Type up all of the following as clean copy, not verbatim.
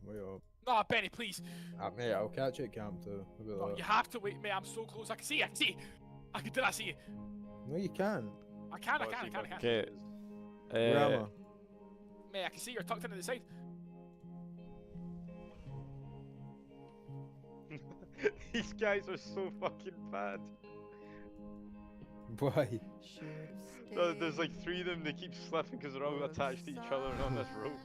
Wait up. No, Benny, please. Mate, I'll catch you at camp too. No, you have to wait, mate. I'm so close. I can see you. I can see you. Did I see you? No, you can't. I can. Okay. Where am I? Mate, I can see you're tucked into the side. These guys are so fucking bad. Why? No, there's like 3 of them, they keep slipping because they're all attached to each other and on this rope.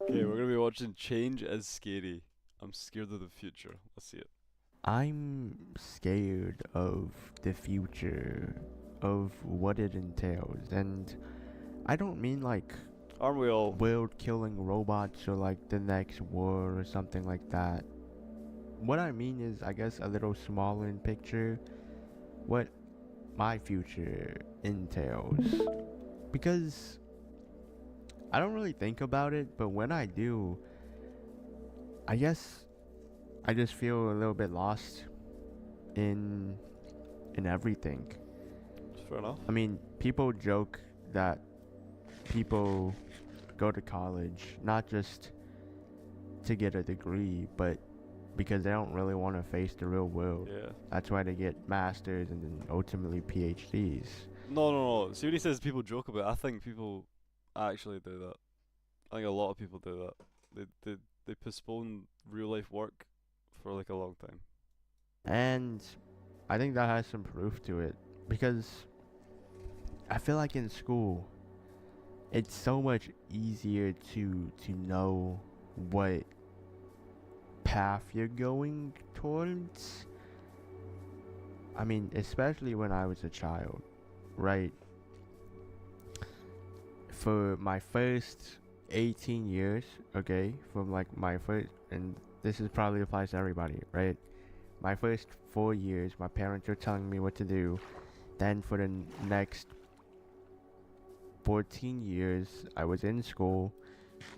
Okay, we're gonna be watching Change as Scary. I'm scared of the future. Let's see it. I'm scared of the future, of what it entails, and I don't mean like Aren't we all? world-killing robots or like the next war or something like that. What I mean is, I guess, a little smaller in picture, what my future entails. Because I don't really think about it, but when I do, I guess I just feel a little bit lost in everything. Fair enough. I mean, people joke that people go to college not just to get a degree, but because they don't really want to face the real world. Yeah. That's why they get masters and then ultimately PhDs. No. See what he says people joke about it. I think people actually do that. I think a lot of people do that. They postpone real life work for like a long time. And I think that has some proof to it, because I feel like in school it's so much easier to know what path you're going towards. I mean, especially when I was a child, right? For my first 18 years, okay, from like my first, and this is probably applies to everybody, right? My first 4 years, my parents were telling me what to do. Then for the next 14 years, I was in school,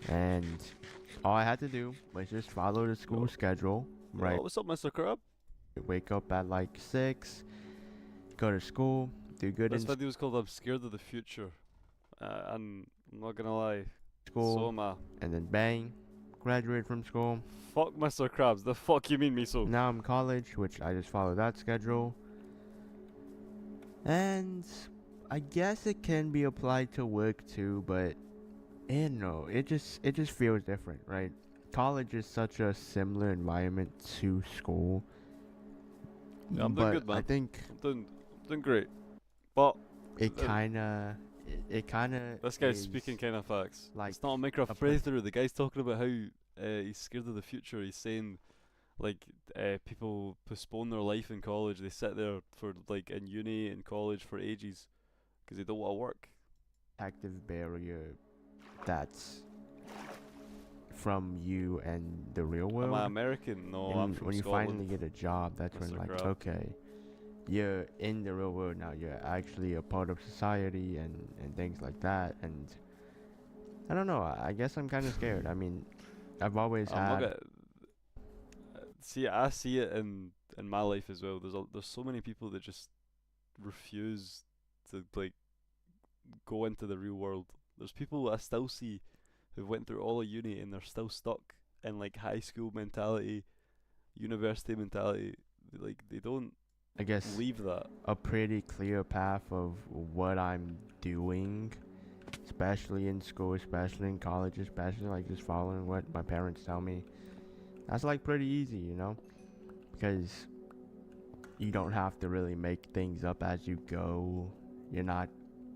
and all I had to do was just follow the school schedule, right? Oh, what's up, Mr. Crab? Wake up at like 6, go to school, do good This in video is called I'm Scared of the Future. And I'm not gonna lie, so school, am I. and then bang, graduate from school. Fuck Mr. Krabs, the fuck you mean me so? Now I'm college, which I just follow that schedule. And I guess it can be applied to work too, but no, it just feels different, right? College is such a similar environment to school. Yeah, I'm doing but good, man. I think I'm doing great. But it uh, kinda this guy's is speaking kind of facts. like It's not a Minecraft a breakthrough. The guy's talking about how he's scared of the future. He's saying like people postpone their life in college. They sit there for like in uni and college for ages because they don't want to work. active barrier that's from you and the real world. Am I American? No, I'm And from when you Scotland. finally get a job, that's when Mr. like, Grab. okay, you're in the real world now. You're actually a part of society and things like that. And I don't know. I guess I'm kind of scared. I mean, I've always I'm not had. gonna see. I see it in my life as well. There's so many people that just refuse to like go into the real world. There's people I still see who went through all of uni and they're still stuck in like high school mentality, university mentality. Like they don't I guess leave that. a pretty clear path of what I'm doing, especially in school, especially in college, especially like just following what my parents tell me. That's like pretty easy, you know, because you don't have to really make things up as you go.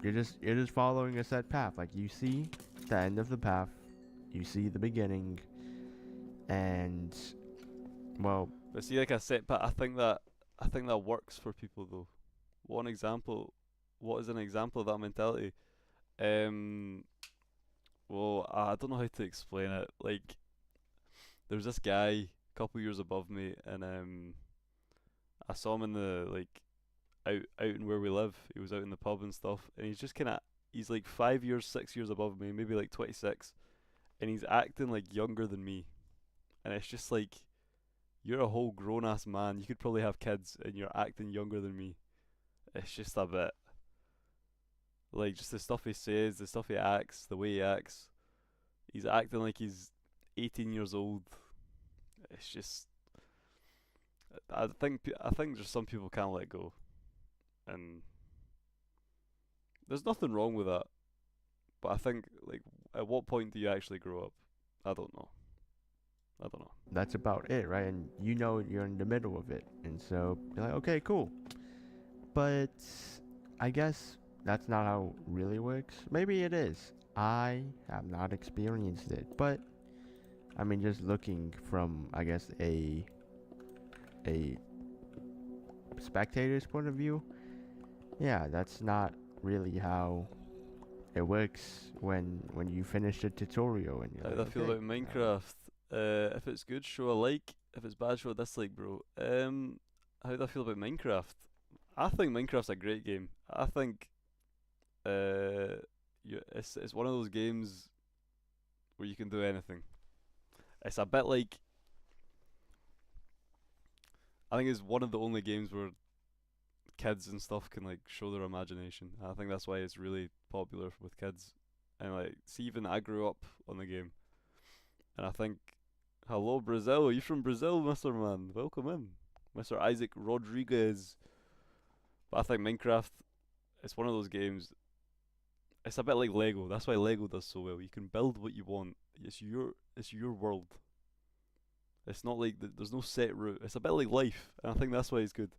You're just following a set path. Like you see the end of the path, you see the beginning, and well, But see, like I said, but I think that works for people though. What is an example of that mentality? Well, I don't know how to explain it. Like, there's this guy a couple years above me, and I saw him in the like out in where we live. He was out in the pub and stuff, and he's like 5 years, 6 years above me, maybe like 26, and he's acting like younger than me, and it's just like, you're a whole grown ass man. You could probably have kids, and you're acting younger than me. It's just a bit. Like just the stuff he says, the stuff he acts, the way he acts. He's acting like he's 18 years old. It's just, I think just some people can't let go, and there's nothing wrong with that. But I think, like, at what point do you actually grow up? I don't know. I don't know. That's about it, right? And you know you're in the middle of it, and so you're like, okay, cool. But I guess that's not how it really works. Maybe it is. I have not experienced it, but I mean, just looking from, I guess, a spectator's point of view, yeah, that's not really how it works when you finish the tutorial and you're How like, do I feel okay, about Minecraft? If it's good, show a like. If it's bad, show a dislike, bro. How do I feel about Minecraft? I think Minecraft's a great game. I think, it's one of those games where you can do anything. It's a bit like, I think it's one of the only games where kids and stuff can like show their imagination. I think that's why it's really popular with kids. And like, see, even I grew up on the game, and I think, hello Brazil, are you from Brazil, Mr. Man? Welcome in, Mr. Isaac Rodriguez. But I think Minecraft, it's one of those games. It's a bit like Lego. That's why Lego does so well. You can build what you want. It's your world. It's not like there's no set route. It's a bit like life, and I think that's why it's good.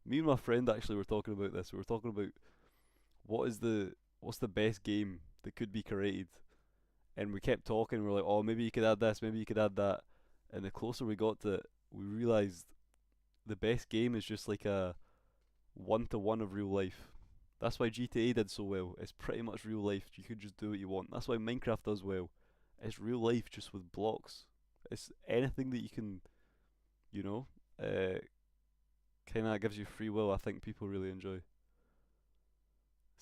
Me and my friend actually were talking about this. We were talking about what's the best game that could be created, and we kept talking. We are like, oh, maybe you could add this, maybe you could add that, and the closer we got to it, we realized the best game is just like a one-to-one of real life. That's why GTA did so well. It's pretty much real life. You could just do what you want. That's why Minecraft does well. It's real life just with blocks. It's anything that you can, you know, kind of gives you free will. I think people really enjoy.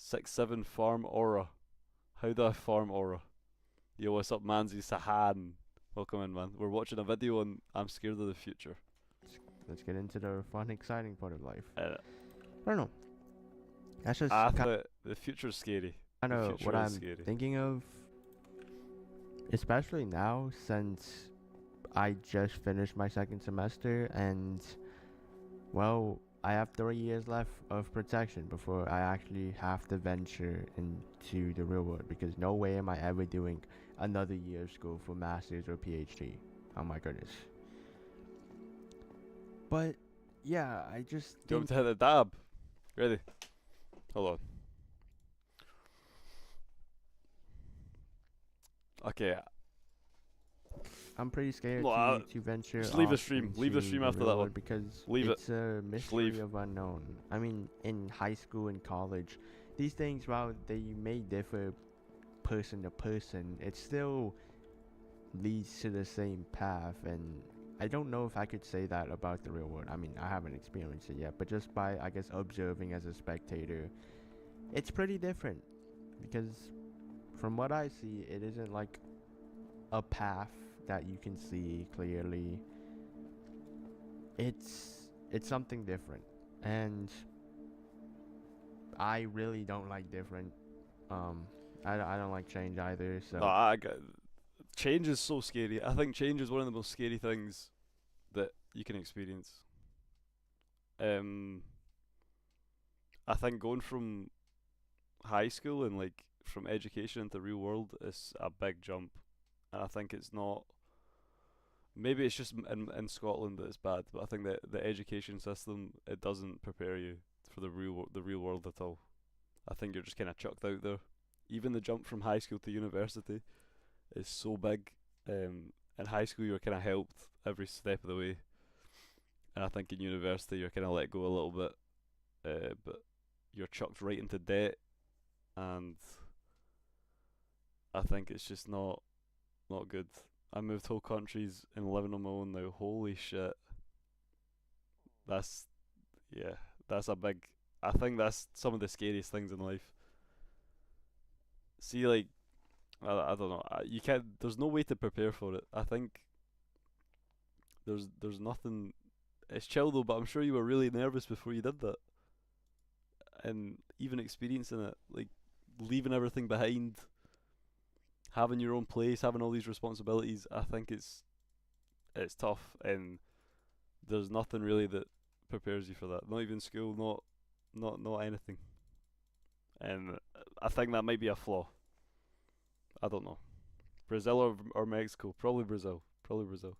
6-7 farm aura. How do I farm aura? Yo, what's up, Manzi Sahan? Welcome in, man. We're watching a video on I'm Scared of the Future. let's get into the fun, exciting part of life. Uh, I don't know. That's just I thought the future's scary. kind the of future what is I'm scary. thinking of, especially now since I just finished my second semester and, well, I have 3 years left of protection before I actually have to venture into the real world, because no way am I ever doing another year of school for master's or PhD. Oh my goodness. But yeah, I just Do you want think me to hit the dab? Ready? Hold on. Okay, I'm pretty scared No, to venture. just leave the off stream. Leave the into stream the after real that world one. because Leave it. it's a mystery leave. of unknown. I mean, in high school and college, these things, while they may differ person to person, it still leads to the same path. And I don't know if I could say that about the real world. I mean, I haven't experienced it yet, but just by, I guess, observing as a spectator, it's pretty different. Because from what I see, it isn't like a path that you can see clearly. It's something different, and I really don't like different. I don't like change either. So No, change is so scary. I think change is one of the most scary things that you can experience. I think going from high school and like from education into real world is a big jump, and I think it's not. Maybe it's just in Scotland that it's bad, but I think that the education system, it doesn't prepare you for the real world at all. I think you're just kind of chucked out there. Even the jump from high school to university is so big. In high school you're kind of helped every step of the way, and I think in university you're kind of let go a little bit, but you're chucked right into debt, and I think it's just not good. I moved whole countries and living on my own now. Holy shit. That's a big. I think that's some of the scariest things in life. See, like, I don't know. You can't. There's no way to prepare for it. I think there's nothing. It's chill though, but I'm sure you were really nervous before you did that. And even experiencing it, like, leaving everything behind, having your own place, having all these responsibilities. I think it's tough, and there's nothing really that prepares you for that. Not even school, not anything. And I think that might be a flaw. I don't know. Brazil or Mexico? Probably Brazil. Probably Brazil.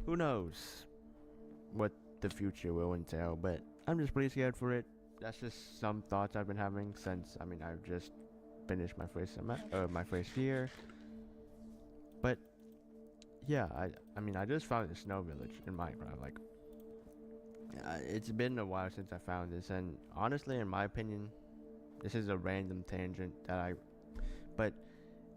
Who knows what the future will entail, but I'm just pretty scared for it. That's just some thoughts I've been having since, I mean, I've just finished my first year. But yeah, I mean, I just found the snow village in Minecraft. Like, it's been a while since I found this, and honestly, in my opinion, this is a random tangent but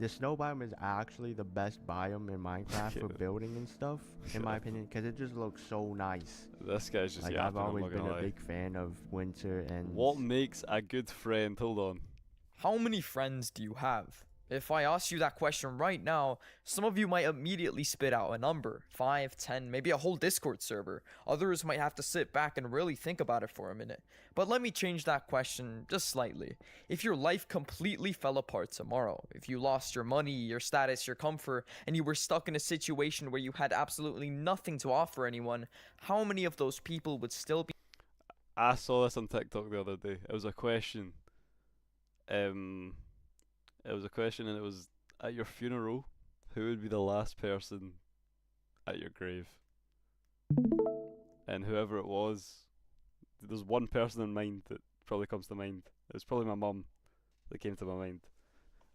the snow biome is actually the best biome in Minecraft for building and stuff, in my opinion, because it just looks so nice. This guy's just Like, I've always been a big fan of winter and... What makes a good friend? Hold on. How many friends do you have? If I ask you that question right now, some of you might immediately spit out a number. 5, 10, maybe a whole Discord server. Others might have to sit back and really think about it for a minute. But let me change that question just slightly. If your life completely fell apart tomorrow, if you lost your money, your status, your comfort, and you were stuck in a situation where you had absolutely nothing to offer anyone, how many of those people would still be... I saw this on TikTok the other day. It was a question. It was a question, and it was, at your funeral, who would be the last person at your grave? And whoever it was, there's one person in mind that probably comes to mind. It was probably my mum that came to my mind.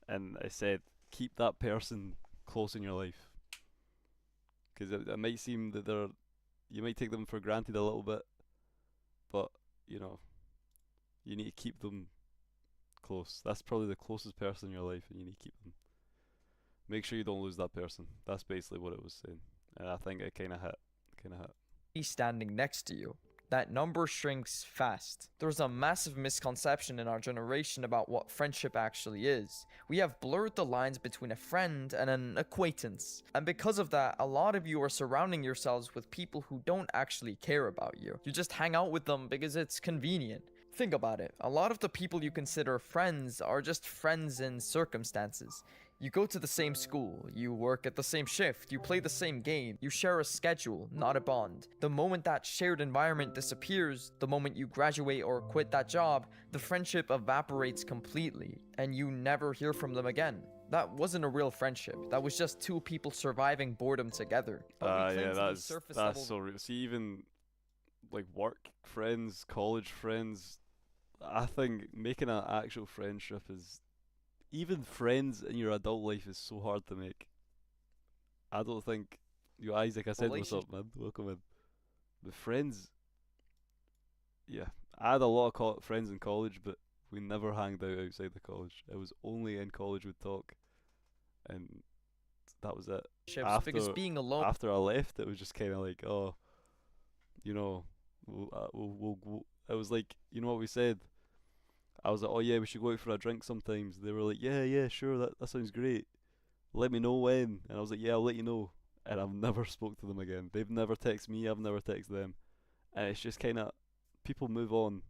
And I said, keep that person close in your life. Because it might seem that you might take them for granted a little bit, but, you know, you need to keep them close. That's probably the closest person in your life, and you need to keep them. Make sure you don't lose that person. That's basically what it was saying, and I think it kind of hit. standing next to you. That number shrinks fast. There's a massive misconception in our generation about what friendship actually is. We have blurred the lines between a friend and an acquaintance. And because of that, a lot of you are surrounding yourselves with people who don't actually care about you. You just hang out with them because it's convenient. Think about it. A lot of the people you consider friends are just friends in circumstances. You go to the same school, you work at the same shift, you play the same game, you share a schedule, not a bond. The moment that shared environment disappears, the moment you graduate or quit that job, the friendship evaporates completely, and you never hear from them again. That wasn't a real friendship. That was just two people surviving boredom together. Yeah, that's so real. See, even like work friends, college friends, I think making an actual friendship is... Even friends in your adult life is so hard to make. I don't think... Yo, Isaac, I said what's up, man. Welcome in. But friends... Yeah, I had a lot of friends in college, but we never hanged out outside the college. It was only in college we'd talk. And that was it. Because being alone... After I left, it was just kind of like, oh... You know... it was like, you know what we said? I was like, oh yeah, we should go out for a drink sometimes. They were like, yeah, sure, that sounds great. Let me know when. And I was like, yeah, I'll let you know. And I've never spoke to them again. They've never texted me, I've never texted them. And it's just kind of, people move on.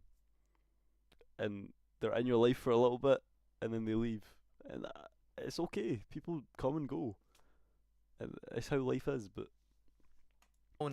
And they're in your life for a little bit, and then they leave. And it's okay, people come and go. And it's how life is, but...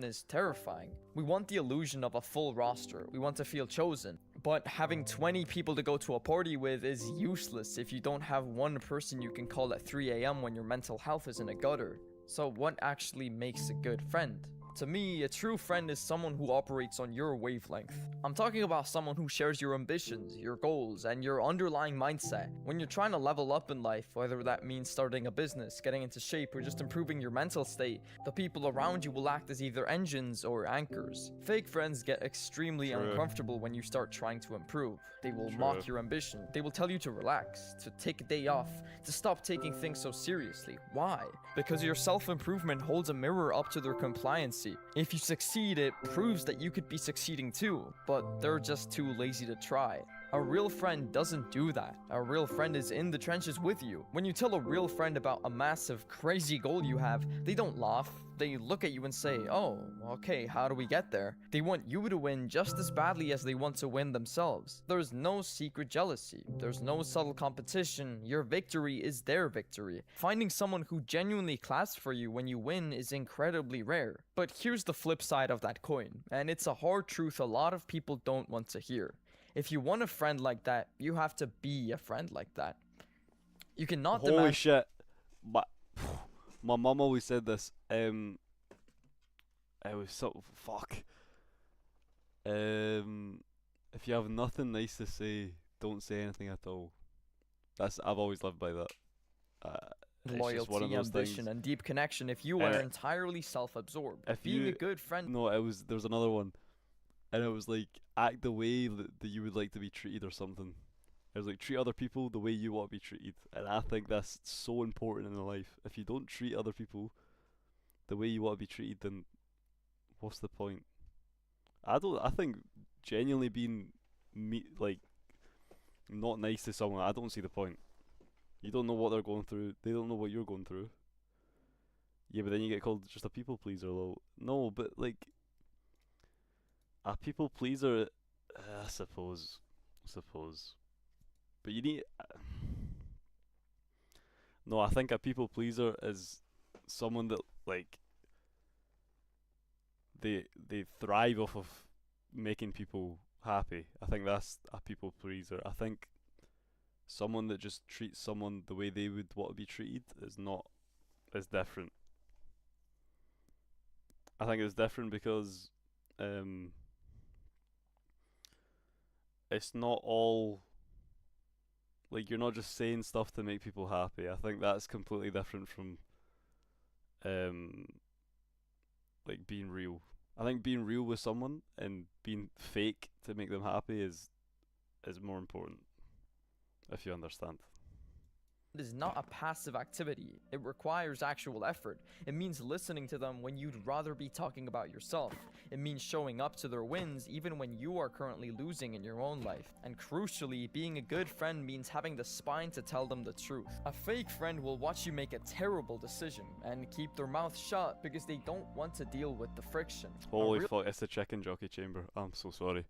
is terrifying. We want the illusion of a full roster. We want to feel chosen. But having 20 people to go to a party with is useless if you don't have one person you can call at 3 AM when your mental health is in a gutter. So what actually makes a good friend? To me, a true friend is someone who operates on your wavelength. I'm talking about someone who shares your ambitions, your goals, and your underlying mindset. When you're trying to level up in life, whether that means starting a business, getting into shape, or just improving your mental state, the people around you will act as either engines or anchors. Fake friends get extremely uncomfortable when you start trying to improve. They will mock your ambition. They will tell you to relax, to take a day off, to stop taking things so seriously. Why? Because your self-improvement holds a mirror up to their compliancy. If you succeed, it proves that you could be succeeding too, but they're just too lazy to try. A real friend doesn't do that. A real friend is in the trenches with you. When you tell a real friend about a massive, crazy goal you have, they don't laugh. They look at you and say, oh, okay, how do we get there? They want you to win just as badly as they want to win themselves. There's no secret jealousy. There's no subtle competition. Your victory is their victory. Finding someone who genuinely claps for you when you win is incredibly rare. But here's the flip side of that coin, and it's a hard truth a lot of people don't want to hear. If you want a friend like that, you have to be a friend like that. You cannot Holy demand- shit. My mum always said this. It was so fuck. If you have nothing nice to say, don't say anything at all. I've always lived by that. It's just one of loyalty, those ambition, things. and deep connection if you And are it- entirely self-absorbed. if Being a you- good friend No, there was another one, and it was like act the way that you would like to be treated or something. It was like treat other people the way you want to be treated, and I think that's so important in life. If you don't treat other people the way you want to be treated, then what's the point? I think genuinely being like not nice to someone, I don't see the point. You don't know what they're going through. They don't know what you're going through. Yeah, but then you get called just a people pleaser, though. No, but like a people pleaser, I suppose. But you need. No, I think a people pleaser is someone that like they thrive off of making people happy. I think that's a people pleaser. I think someone that just treats someone the way they would want to be treated is different. I think it's different because it's not all like you're not just saying stuff to make people happy. I think that's completely different from like being real. I think being real with someone and being fake to make them happy is more important, if you understand. It is not a passive activity. It requires actual effort. It means listening to them when you'd rather be talking about yourself. It means showing up to their wins even when you are currently losing in your own life. And crucially, being a good friend means having the spine to tell them the truth. A fake friend will watch you make a terrible decision and keep their mouth shut because they don't want to deal with the friction. Holy A real fuck, it's the chicken jockey chamber. I'm so sorry.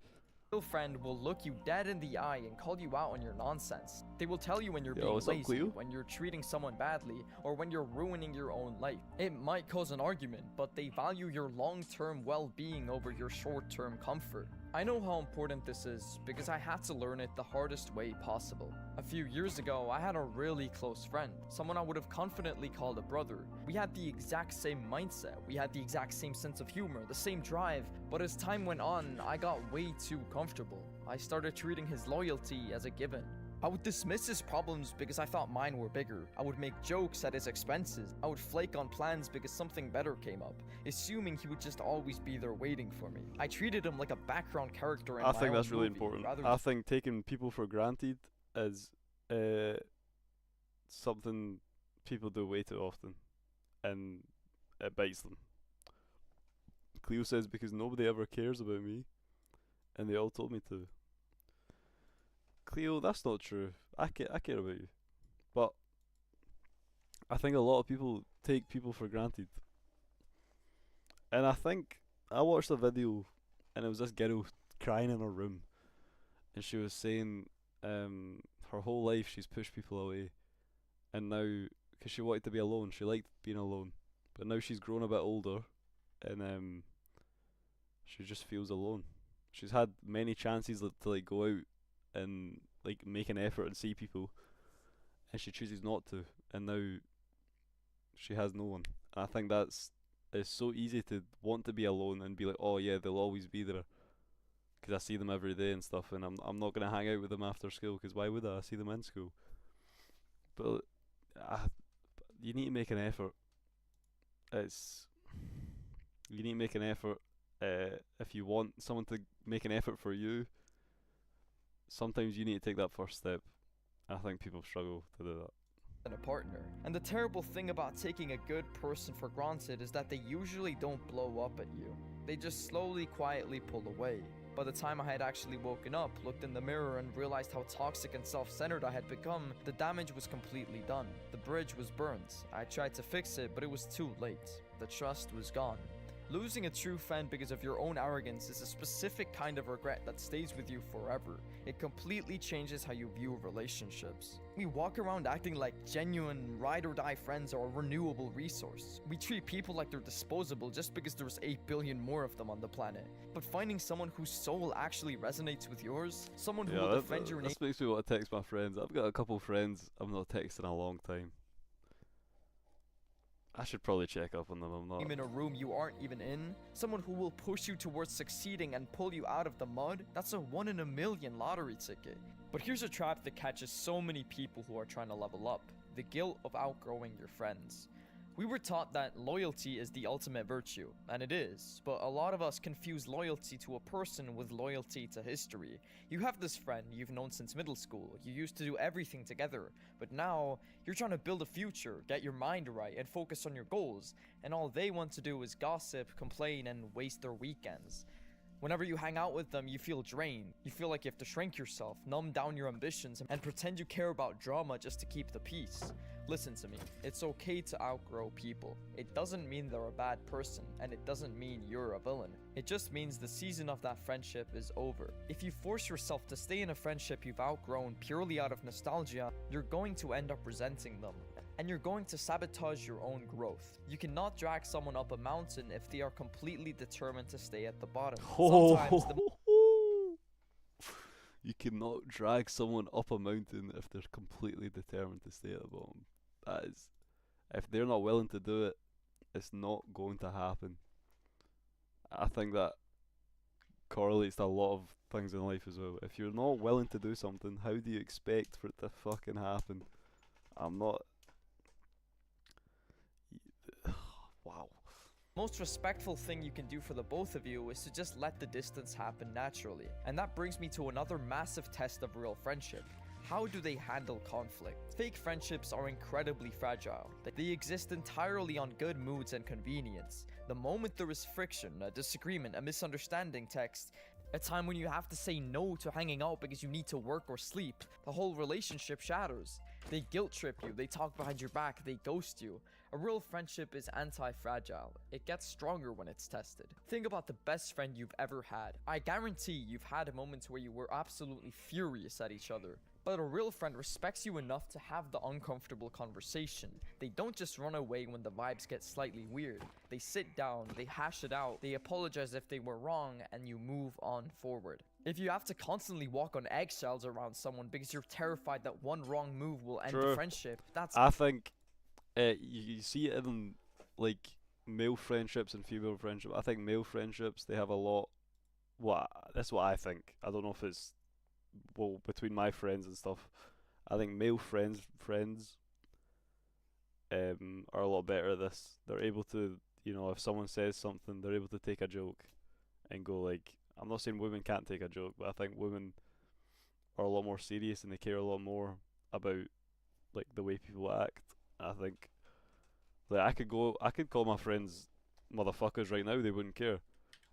friend will look you dead in the eye and call you out on your nonsense. They will tell you when you're Yo, being what's up, lazy, Cleo? when you're treating someone badly, or when you're ruining your own life. It might cause an argument, but they value your long-term well-being over your short-term comfort. I know how important this is because I had to learn it the hardest way possible. A few years ago, I had a really close friend, someone I would have confidently called a brother. We had the exact same mindset, we had the exact same sense of humor, the same drive, but as time went on, I got way too comfortable. I started treating his loyalty as a given. I would dismiss his problems because I thought mine were bigger. I would make jokes at his expenses. I would flake on plans because something better came up, assuming he would just always be there waiting for me. I treated him like a background character in I my think own that's really movie, important. rather I think taking people for granted is something people do way too often, and it bites them. Cleo says because nobody ever cares about me, and they all told me to. Cleo, that's not true. I care about you, but I think a lot of people take people for granted. And I think I watched a video, and it was this girl crying in her room, and she was saying her whole life she's pushed people away, and now because she wanted to be alone, she liked being alone, but now she's grown a bit older, and she just feels alone. She's had many chances to like go out and like make an effort and see people, and she chooses not to, and now she has no one. And I think it's so easy to want to be alone and be like, oh yeah, they'll always be there, because I see them every day and stuff, and I'm not gonna hang out with them after school, because why would I see them in school? But you need to make an effort. You need to make an effort. If you want someone to make an effort for you, sometimes you need to take that first step. I think people struggle to do that. and a partner. And the terrible thing about taking a good person for granted is that they usually don't blow up at you. They just slowly, quietly pull away. By the time I had actually woken up, looked in the mirror, and realized how toxic and self-centered I had become, the damage was completely done. The bridge was burned. I tried to fix it, but it was too late. The trust was gone. Losing a true friend because of your own arrogance is a specific kind of regret that stays with you forever. It completely changes how you view relationships. We walk around acting like genuine ride-or-die friends are a renewable resource. We treat people like they're disposable just because there's 8 billion more of them on the planet. But finding someone whose soul actually resonates with yours, someone who will defend your name. This makes me want to text my friends. I've got a couple friends I've not texted in a long time. I should probably check up on them. I'm not. In a room you aren't even in, someone who will push you towards succeeding and pull you out of the mud, that's a 1 in a million lottery ticket. But here's a trap that catches so many people who are trying to level up: the guilt of outgrowing your friends. We were taught that loyalty is the ultimate virtue, and it is, but a lot of us confuse loyalty to a person with loyalty to history. You have this friend you've known since middle school, you used to do everything together, but now you're trying to build a future, get your mind right, and focus on your goals, and all they want to do is gossip, complain, and waste their weekends. Whenever you hang out with them, you feel drained. You feel like you have to shrink yourself, numb down your ambitions, and pretend you care about drama just to keep the peace. Listen to me, it's okay to outgrow people. It doesn't mean they're a bad person, and it doesn't mean you're a villain. It just means the season of that friendship is over. If you force yourself to stay in a friendship you've outgrown purely out of nostalgia, you're going to end up resenting them, and you're going to sabotage your own growth. You cannot drag someone up a mountain if they are completely determined to stay at the bottom. Sometimes You cannot drag someone up a mountain if they're completely determined to stay at the bottom. That is, if they're not willing to do it, it's not going to happen. I think that correlates to a lot of things in life as well. If you're not willing to do something, how do you expect for it to fucking happen? I'm not. Wow. Most respectful thing you can do for the both of you is to just let the distance happen naturally. And that brings me to another massive test of real friendship. How do they handle conflict? Fake friendships are incredibly fragile. They exist entirely on good moods and convenience. The moment there is friction, a disagreement, a misunderstanding, text, a time when you have to say no to hanging out because you need to work or sleep, the whole relationship shatters. They guilt trip you, they talk behind your back, they ghost you. A real friendship is anti-fragile. It gets stronger when it's tested. Think about the best friend you've ever had. I guarantee you've had moments where you were absolutely furious at each other. But a real friend respects you enough to have the uncomfortable conversation. They don't just run away when the vibes get slightly weird. They sit down, they hash it out, they apologize if they were wrong, and you move on forward. If you have to constantly walk on eggshells around someone because you're terrified that one wrong move will end the friendship, that's... I think you see it in like male friendships and female friendships. I think male friendships, they have a lot. That's what I think. I don't know if it's between my friends and stuff. I think male friends are a lot better at this. They're able to, if someone says something, they're able to take a joke and go like. I'm not saying women can't take a joke, but I think women are a lot more serious and they care a lot more about like the way people act. I think like I could call my friends motherfuckers right now, they wouldn't care.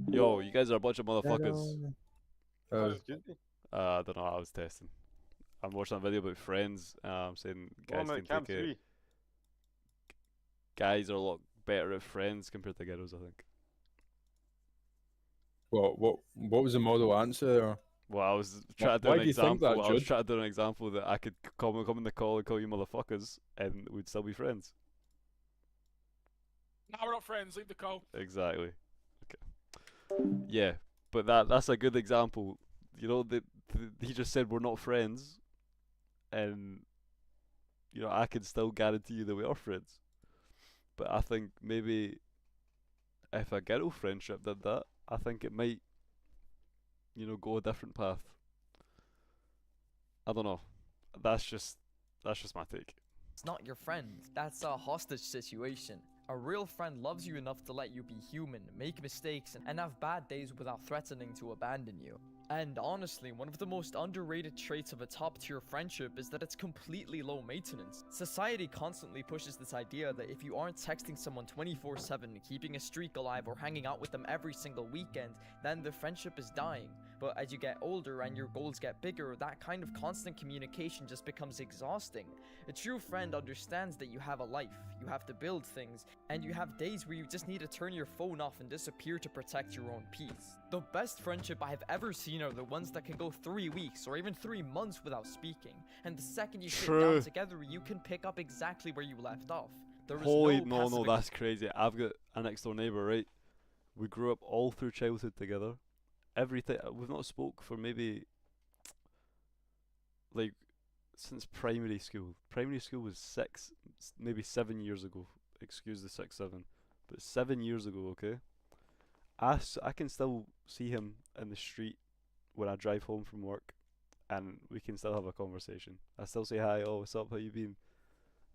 Yo, you guys are a bunch of motherfuckers. I don't know, I was testing. I'm watching a video about friends, saying guys can take it. Guys are a lot better at friends compared to girls, I think. What was the model answer there? Well, I was trying to do an example. I was trying to do an example that I could come in the call and call you motherfuckers, and we'd still be friends. Now we're not friends. Leave the call. Exactly. Okay. Yeah, but that's a good example. He just said we're not friends, and I can still guarantee you that we are friends. But I think maybe if a girl friendship did that, I think it might, go a different path. I don't know. That's just my take. It's not your friend. That's a hostage situation. A real friend loves you enough to let you be human, make mistakes, and have bad days without threatening to abandon you. And honestly, one of the most underrated traits of a top-tier friendship is that it's completely low maintenance. Society constantly pushes this idea that if you aren't texting someone 24/7, keeping a streak alive, or hanging out with them every single weekend, then the friendship is dying. But as you get older and your goals get bigger, that kind of constant communication just becomes exhausting. A true friend understands that you have a life, you have to build things, and you have days where you just need to turn your phone off and disappear to protect your own peace. The best friendship I have ever seen are the ones that can go 3 weeks or even 3 months without speaking, and the second you sit True. down together, you can pick up exactly where you left off. There is Holy no no, passive that's crazy. I've got a next door neighbour, right? We grew up all through childhood together. Everything we've not spoke for maybe like since primary school. Primary school was maybe 7 years ago. Excuse the 6, 7, but 7 years ago. Okay, I can still see him in the street when I drive home from work, and we can still have a conversation. I still say hi. Oh, what's up? How you been?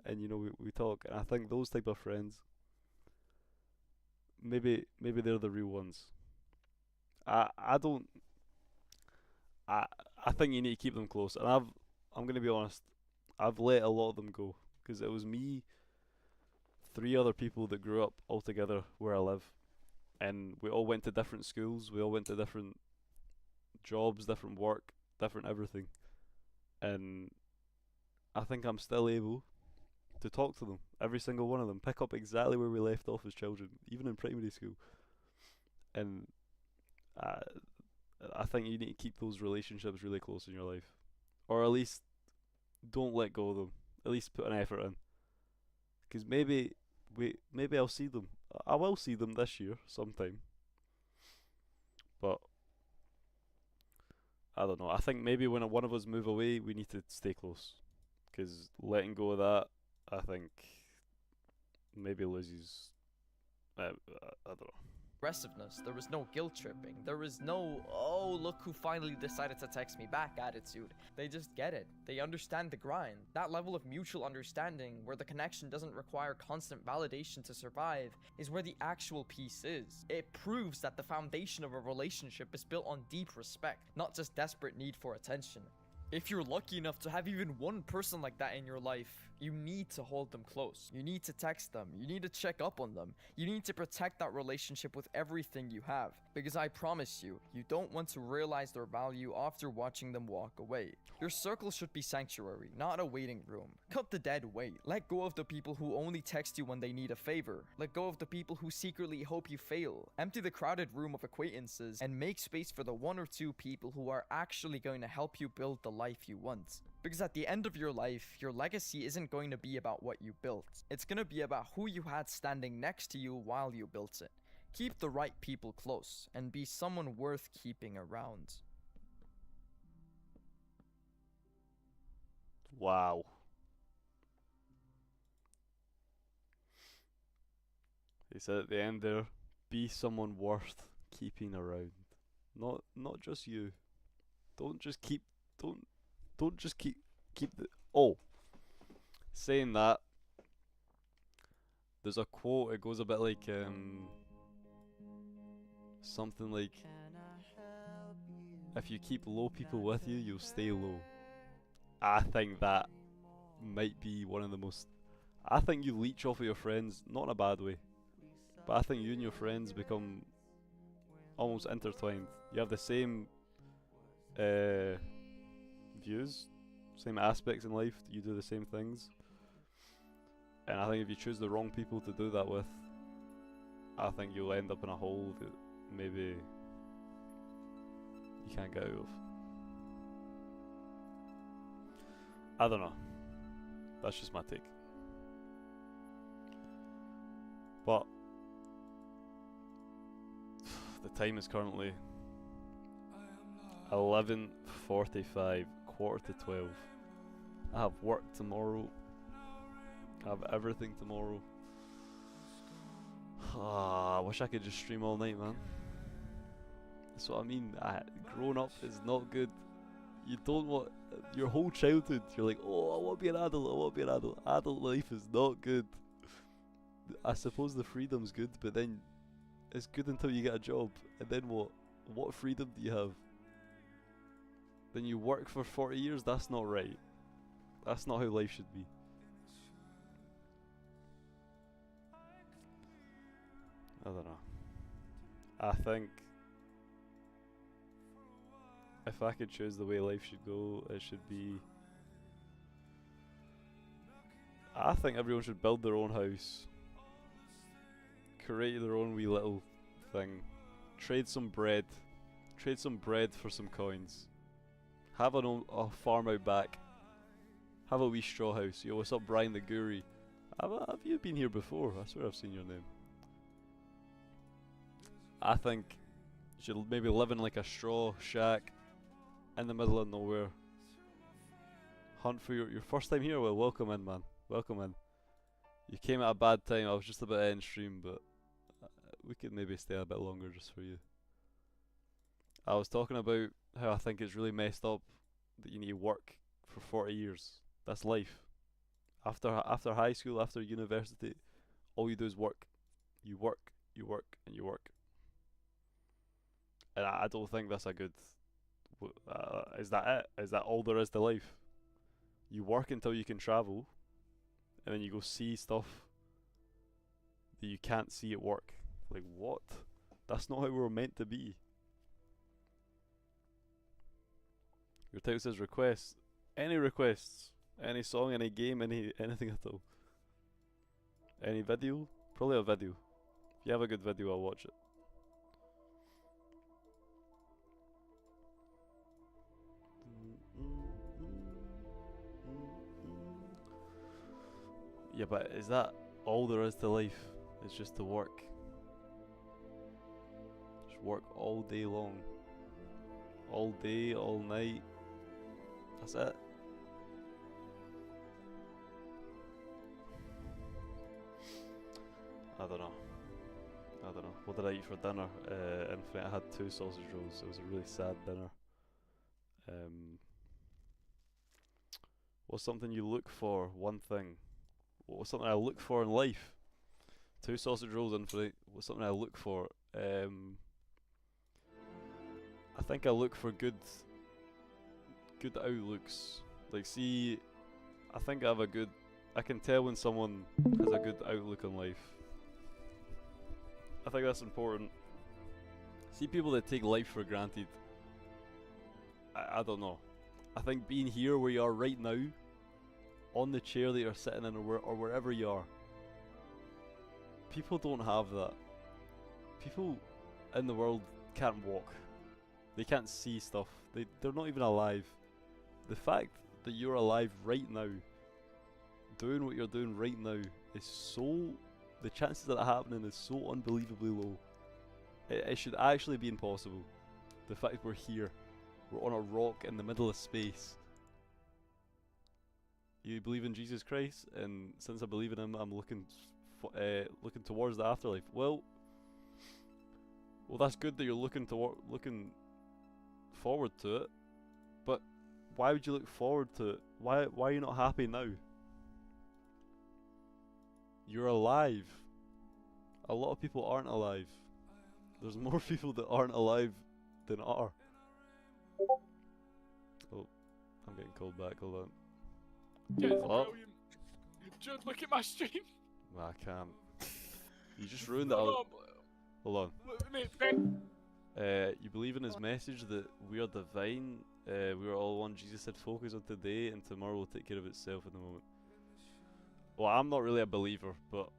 And you know we talk. And I think those type of friends, maybe they're the real ones. I don't. I think you need to keep them close, and I'm gonna be honest. I've let a lot of them go because it was me, 3 other people that grew up all together where I live, and we all went to different schools. We all went to different jobs, different work, different everything, and I think I'm still able to talk to them. Every single one of them, pick up exactly where we left off as children, even in primary school, and I think you need to keep those relationships really close in your life, or at least don't let go of them. At least put an effort in, because maybe I'll see them. I will see them this year sometime, but I don't know. I think maybe when one of us move away, we need to stay close, because letting go of that, I think maybe loses. I don't know. aggressiveness. There was no guilt tripping. There was no, oh, look who finally decided to text me back attitude. They just get it. They understand the grind. That level of mutual understanding where the connection doesn't require constant validation to survive is where the actual peace is. It proves that the foundation of a relationship is built on deep respect, not just desperate need for attention. If you're lucky enough to have even one person like that in your life, you need to hold them close. You need to text them. You need to check up on them. You need to protect that relationship with everything you have. Because I promise you, you don't want to realize their value after watching them walk away. Your circle should be sanctuary, not a waiting room. Cut the dead weight. Let go of the people who only text you when they need a favor. Let go of the people who secretly hope you fail. Empty the crowded room of acquaintances and make space for the 1 or 2 people who are actually going to help you build the life you want. Because at the end of your life, your legacy isn't going to be about what you built. It's going to be about who you had standing next to you while you built it. Keep the right people close, and be someone worth keeping around. Wow. He said at the end there, be someone worth keeping around. Not just you. Don't just keep the saying that, there's a quote, it goes a bit like something like, if you keep low people with you, you'll stay low. I think that might be one of the most, I think you leech off of your friends, not in a bad way, but I think you and your friends become almost intertwined. You have the same views, same aspects in life, you do the same things, and I think if you choose the wrong people to do that with, I think you'll end up in a hole that maybe you can't get out of. I don't know, that's just my take. But the time is currently 11:45, 11:45. I have work tomorrow. I have everything tomorrow. I wish I could just stream all night, man. That's what I mean. Growing up is not good. You don't want your whole childhood. You're like, oh, I want to be an adult. I want to be an adult. Adult life is not good. I suppose the freedom's good, but then it's good until you get a job, and then what? What freedom do you have? Then you work for 40 years. That's not right. That's not how life should be. I don't know. I think if I could choose the way life should go, it should be. I think everyone should build their own house, create their own wee little thing, trade some bread for some coins, have a farm out back, have a wee straw house. Yo, what's up, Brian the Guri? Have you been here before? I swear I've seen your name. I think you should maybe live in like a straw shack in the middle of nowhere. Hunt for your first time here. Well, welcome in, man. Welcome in. You came at a bad time. I was just about to end stream, but we could maybe stay a bit longer just for you. I was talking about how I think it's really messed up that you need to work for 40 years. That's life. After high school, after university, all you do is work. You work, and you work. And I don't think that's a good. Is that it? Is that all there is to life? You work until you can travel, and then you go see stuff that you can't see at work. Like, what? That's not how we're meant to be. Your title says requests. Any requests? Any song, any game, anything at all? Any video? Probably a video. If you have a good video, I'll watch it. Yeah, but is that all there is to life? It's just to work. Just work all day long. All day, all night. That's it. I don't know. What did I eat for dinner? Infinite. I had 2 sausage rolls. It was a really sad dinner. What's something you look for? One thing. What's something I look for in life? 2 sausage rolls, Infinite. What's something I look for? I think I look for good outlooks. Like, see, I think I can tell when someone has a good outlook on life. I think that's important. See people that take life for granted. I don't know. I think being here where you are right now, on the chair that you're sitting in, or wherever you are, people don't have that. People in the world can't walk. They can't see stuff. They're not even alive. The fact that you're alive right now, doing what you're doing right now, is so... The chances of that happening is so unbelievably low. It should actually be impossible. The fact we're here. We're on a rock in the middle of space. You believe in Jesus Christ, and since I believe in him, I'm looking towards the afterlife. Well, that's good that you're looking forward to it, but why would you look forward to it? Why are you not happy now? You're alive. A lot of people aren't alive. There's more people that aren't alive than are. Oh, I'm getting called back. Hold on. Jude, Hello? brilliant. Jude, look at my stream. Nah, I can't. You just ruined it. Hold on. Look, mate, Ben. You believe in his message that we are divine, we are all one. Jesus said focus on today and tomorrow will take care of itself in the moment. Well, I'm not really a believer, but